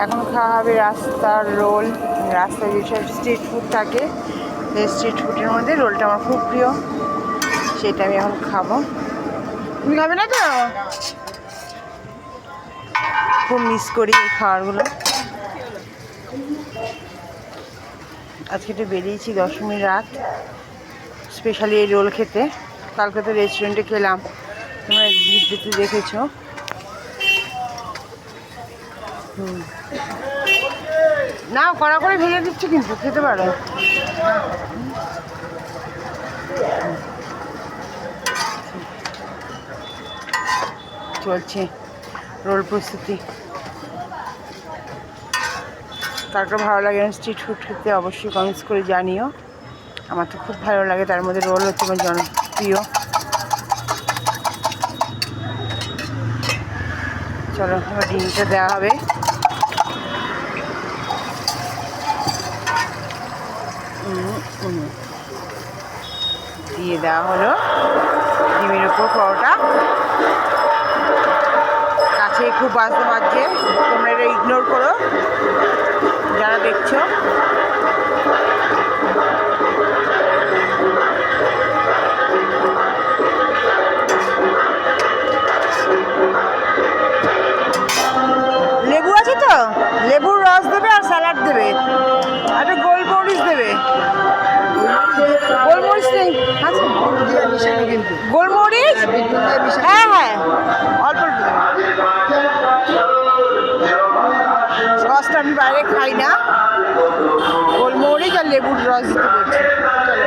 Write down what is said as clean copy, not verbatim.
এখন খাওয়া হবে রাস্তার রোল। রাস্তায় যেসব স্ট্রিট ফুড থাকে সেই স্ট্রিট ফুডের মধ্যে রোলটা আমার খুব প্রিয়, সেটা আমি এখন খাবো। তুমি খাবে না তো? খুব মিস করি এই খাবারগুলো। আজকে একটু বেরিয়েছি দশমীর রাত স্পেশালি এই রোল খেতে। কালকে তো রেস্টুরেন্টে খেলাম, তোমরা ভিডিওতে দেখেছো। না কড়া করে ভেজে দিচ্ছি, কিন্তু খেতে পারো। চলছে রোল প্রস্তুতি। কার ভালো লাগে স্ট্রিট ফুড খেতে অবশ্যই কমেন্টস করে জানিও। আমার তো খুব ভালো লাগে, তার মধ্যে রোল হচ্ছে আমার জনপ্রিয়। চলো আমার ডিমটা দেওয়া হবে। দিয়ে দেওয়া হলো ডিমের উপর পরোটা। কাছে খুব বাজতে বাজছে, তোমরা এটা ইগনোর করো যারা দেখছো। লেবু আছে তো, লেবুর রস দেবে আর স্যালাড দেবে, একটা গোলমরিচ দেবে। গোলমরিচ নেই আচ্ছা, গোলমরিচ হ্যাঁ হ্যাঁ অল্প অল্প দেবে। রসটা আমি বাইরে খাই না, গোলমরিচ আর লেবুর রস দিতে বলছি। চলো